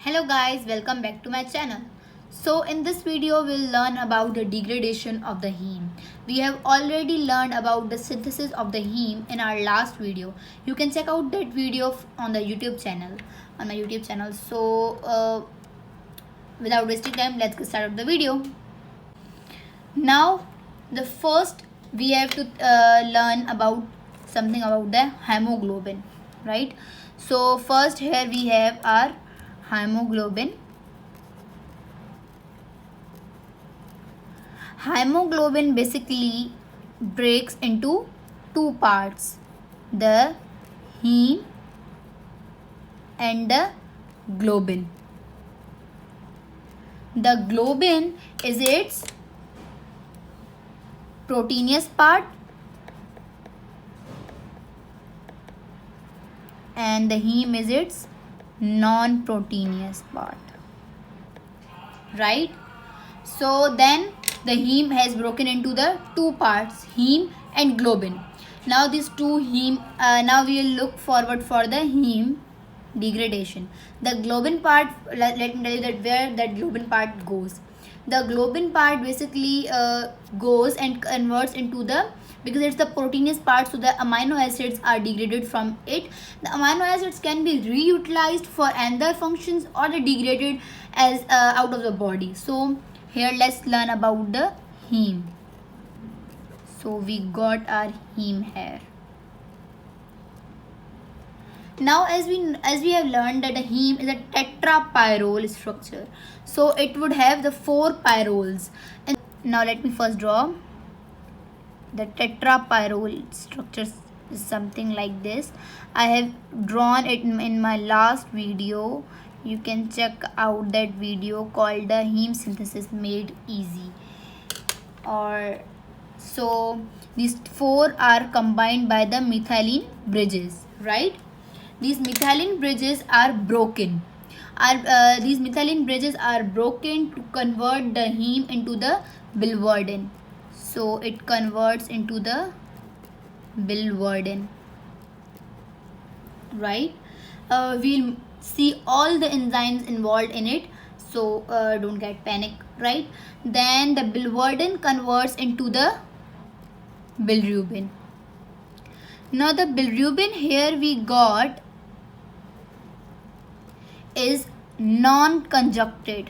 Hello guys, welcome back to my channel. So in this video we'll learn about the degradation of the heme. We have already learned about the synthesis of the heme in our last video. You can check out that video on the YouTube channel, on my YouTube channel. So without wasting time, let's get started the video. Now the first we have to learn about something about the hemoglobin, right? So first here we have our hemoglobin. Hemoglobin basically breaks into two parts, the heme and the globin. The globin is its proteinous part and the heme is its non-proteinous part, right? So then the heme has broken into the two parts, heme and globin. Now these two heme, now we will look forward for the heme degradation. The globin part, let me tell you that where that globin part goes. The globin part basically goes and converts into the, because it's the proteinous part, so the amino acids are degraded from it. The amino acids can be reutilized for other functions or they degraded as out of the body. So here let's learn about the heme. So we got our heme here. Now as we have learned that the heme is a tetrapyrrole structure, so it would have the 4 pyrroles. And now let me first draw the tetrapyrrole structure. Is something like this. I have drawn it in my last video. You can check out that video called the heme synthesis made easy. Or so these 4 are combined by the methylene bridges, right? These methylene bridges are broken. These methylene bridges are broken to convert the heme into the biliverdin. So it converts into the biliverdin, right? We'll see all the enzymes involved in it, so don't get panic, right? Then the biliverdin converts into the bilirubin. Now the bilirubin here we got is non-conjugated.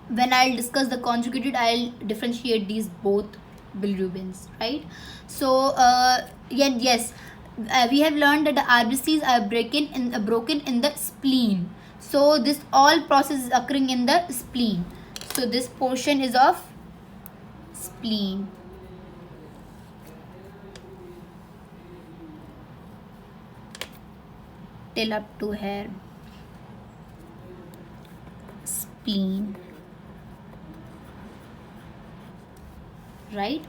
When I'll discuss the conjugated, I'll differentiate these both bilirubins, right? So yes, we have learned that the RBCs are broken in the spleen. So this all process is occurring in the spleen. So this portion is of spleen. Till up to here, spleen, right?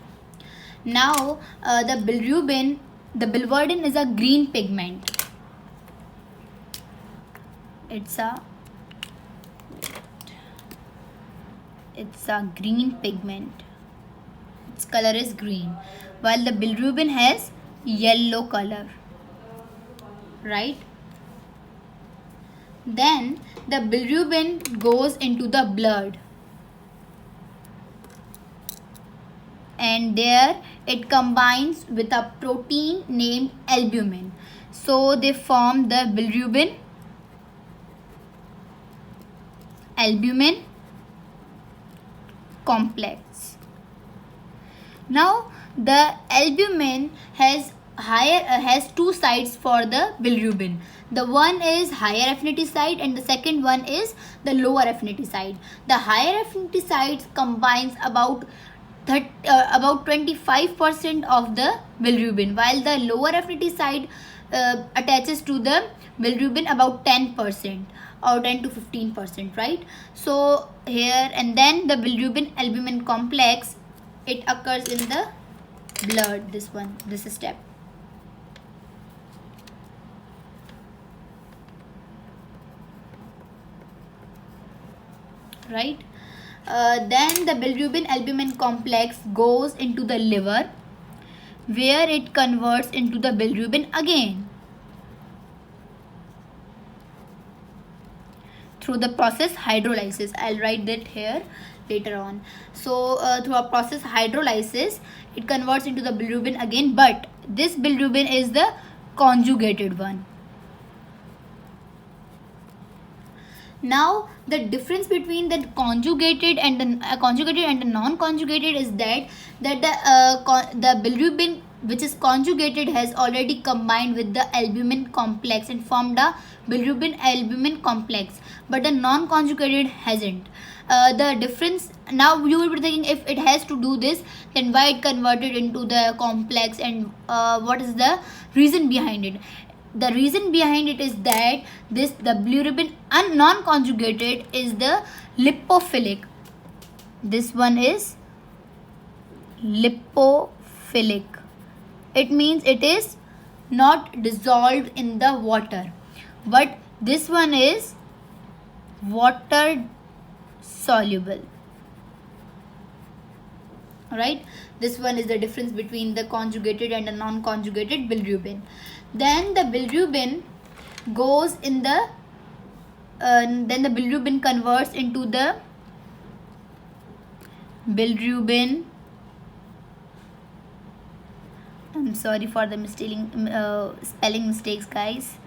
Now the biliverdin is a green pigment. It's a green pigment. Its color is green, while the bilirubin has yellow color, right? Then the bilirubin goes into the blood, and there it combines with a protein named albumin. So they form the bilirubin albumin complex. Now the albumin has two sides for the bilirubin. The one is higher affinity side and the second one is the lower affinity side. The higher affinity side combines about 25% of the bilirubin, while the lower affinity side attaches to the bilirubin about 10% or 10 to 15%, right? So here, and then the bilirubin albumin complex, it occurs in the blood. This step, right? Then the bilirubin albumin complex goes into the liver, where it converts into the bilirubin again. through the process hydrolysis. I'll write that here later on. So through a process hydrolysis, it converts into the bilirubin again, but this bilirubin is the conjugated one. Now the difference between the conjugated and the non-conjugated is that the bilirubin which is conjugated has already combined with the albumin complex and formed a bilirubin albumin complex, but the non-conjugated hasn't. The difference, now you will be thinking, if it has to do this, then why it converted into the complex, and what is the reason behind it? The reason behind it is that the bilirubin non-conjugated is the lipophilic. This one is lipophilic. It means it is not dissolved in the water, but this one is water soluble. Right, this one is the difference between the conjugated and the non-conjugated bilirubin. Then the bilirubin goes in the then the bilirubin converts into the bilirubin, I'm sorry for the spelling mistakes, guys.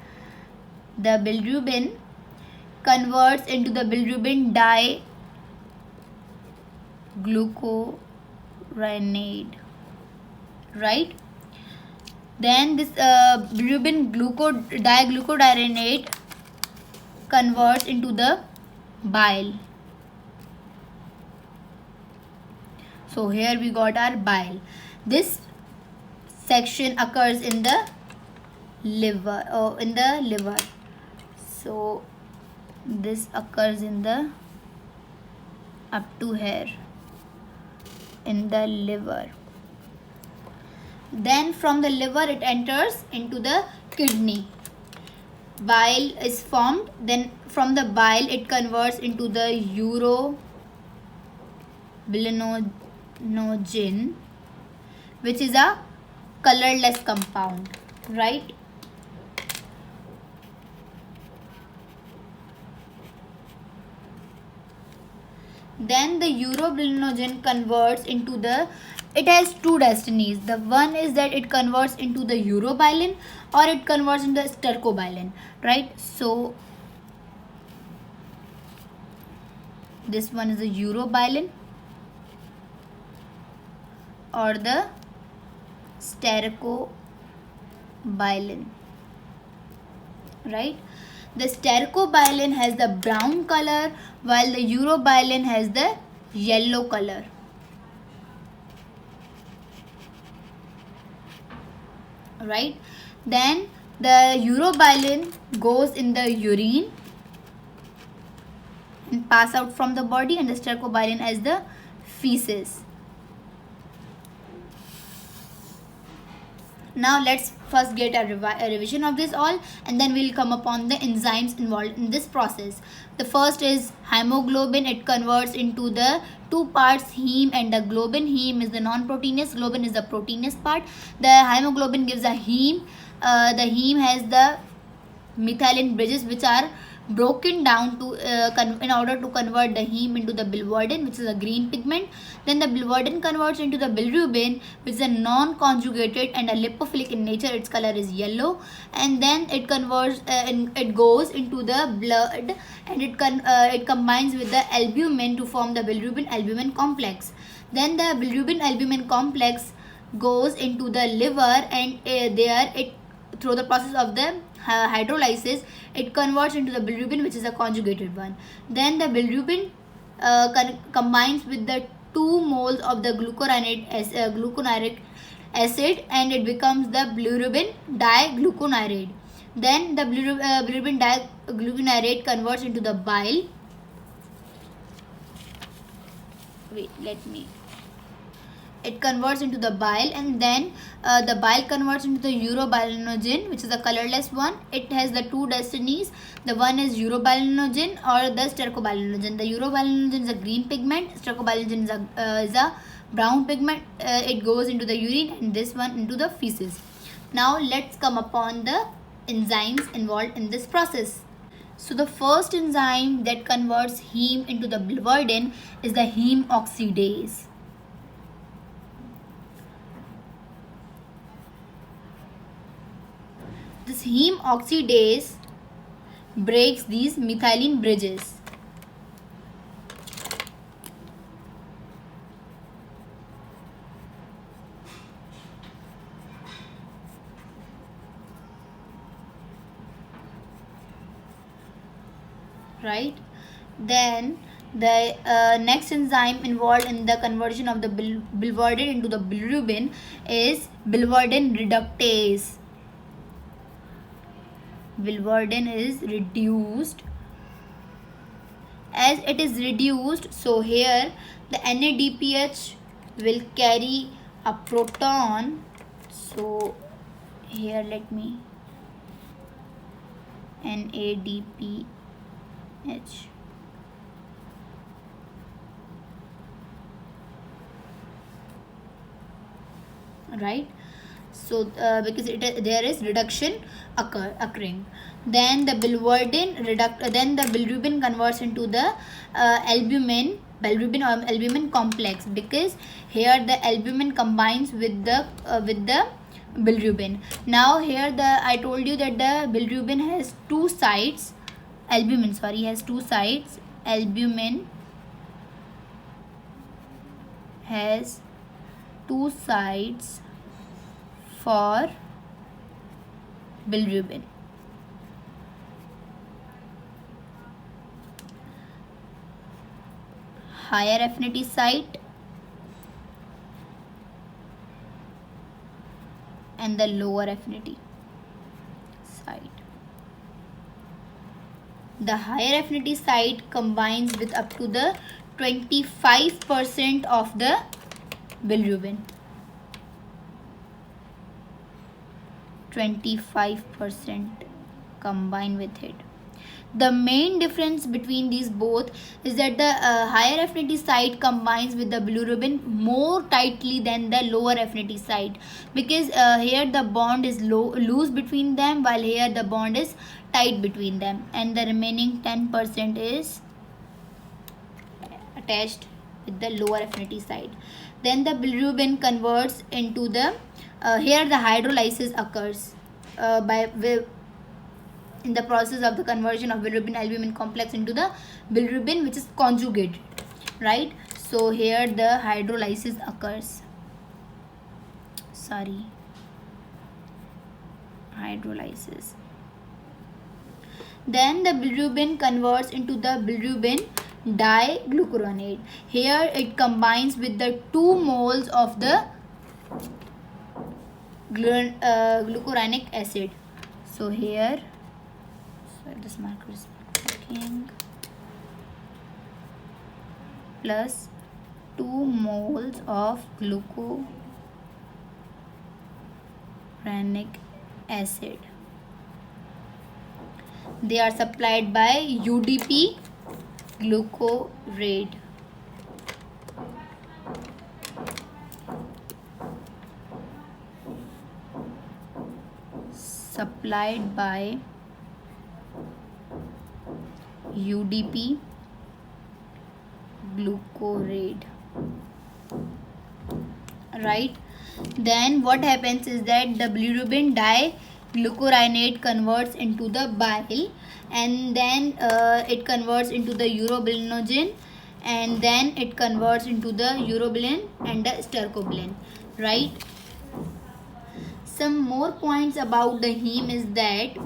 The bilirubin converts into the bilirubin diglucuronide, right? Then this bilirubin diglucuronide converts into the bile. So here we got our bile. This section occurs in the liver, so this occurs in the up to here in the liver. Then from the liver it enters into the kidney. Bile is formed. Then from the bile it converts into the urobilinogen, which is a colorless compound, right? Then the urobilinogen converts into the, it has two destinies. The one is that it converts into the urobilin or it converts into the stercobilin, right? So this one is the urobilin or the stercobilin, right? The stercobilin has the brown color while the urobilin has the yellow color. Right? Then the urobilin goes in the urine and pass out from the body, and the stercobilin as the feces. Now let's first get a revision of this all, and then we'll come upon the enzymes involved in this process. The first is hemoglobin. It converts into the two parts, heme and the globin. Heme is the non-proteinous, globin is the proteinous part. The hemoglobin gives a heme. The heme has the methylene bridges which are broken down to in order to convert the heme into the biliverdin, which is a green pigment. Then the biliverdin converts into the bilirubin, which is a non-conjugated and a lipophilic in nature. Its color is yellow, and then it converts it goes into the blood, and it combines with the albumin to form the bilirubin albumin complex. Then the bilirubin albumin complex goes into the liver, and there it, through the process of the hydrolysis, it converts into the bilirubin, which is a conjugated one. Then the bilirubin combines with the 2 moles of the glucuronic acid, and it becomes the bilirubin diglucuronide. Then the bilirubin diglucuronide converts into the bile. It converts into the bile, and then the bile converts into the urobilinogen, which is a colorless one. It has the two destinies. The one is urobilinogen or the stercobilinogen. The urobilinogen is a green pigment. Stercobilinogen is a brown pigment. It goes into the urine, and this one into the feces. Now let's come upon the enzymes involved in this process. So the first enzyme that converts heme into the biliverdin is the heme oxidase. This heme oxidase breaks these methylene bridges. Right? Then the next enzyme involved in the conversion of the biliverdin into the bilirubin is biliverdin reductase. Biliverdin is reduced. As it is reduced, so here the NADPH will carry a proton. So here let me NADPH. Right? So because there is reduction occurring, then the bilirubin converts into the bilirubin or albumin complex, because here the albumin combines with the bilirubin. Now here I told you that the bilirubin has two sides. Albumin has two sides. Albumin has two sides for bilirubin. Higher affinity site and the lower affinity site. The higher affinity site combines with up to the 25% of the bilirubin. 25% combine with it. The main difference between these both is that the higher affinity site combines with the bilirubin more tightly than the lower affinity site, because here the bond is loose between them, while here the bond is tight between them, and the remaining 10% is attached with the lower affinity site. Then the bilirubin converts into the here the hydrolysis occurs in the process of the conversion of bilirubin albumin complex into the bilirubin, which is conjugated, right? So here the hydrolysis occurs. Hydrolysis. Then the bilirubin converts into the bilirubin diglucuronate. Here it combines with the 2 moles of the glucuronic acid. So here, this marker is working, plus 2 moles of glucuronic acid. They are supplied by UDP glucurate. Supplied by UDP glucurate, right? Then what happens is that the bilirubin diglucuronate converts into the bile, and then it converts into the urobilinogen, and then it converts into the urobilin and the stercobilin, right? Some more points about the heme is that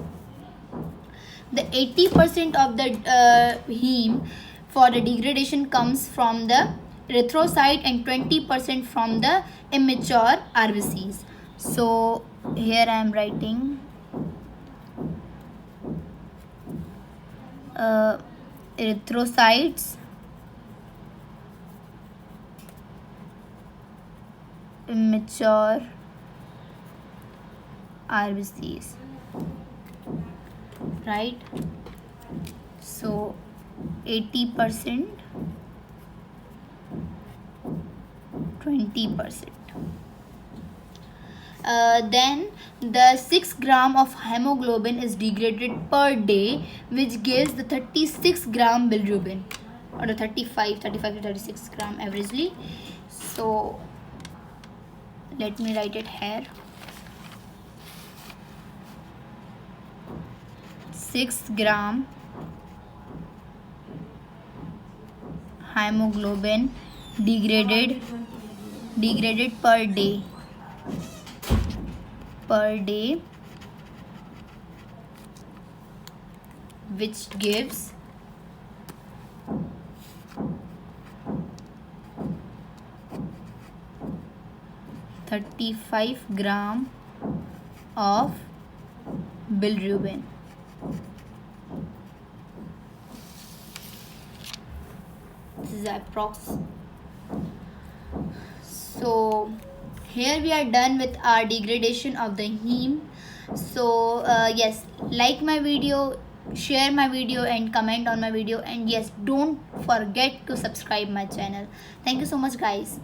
the 80% of the heme for the degradation comes from the erythrocyte and 20% from the immature RBCs. So here I am writing erythrocytes, immature RBCs, right? So 80%, 20%. then the 6 gram of hemoglobin is degraded per day, which gives the 36 gram bilirubin, or the 35 to 36 gram averagely. So let me write it here. 6 gram hemoglobin degraded per day, which gives 35 gram of bilirubin. This is approx. So here we are done with our degradation of the heme. So yes, like my video, share my video and comment on my video, and yes, don't forget to subscribe my channel. Thank you so much guys.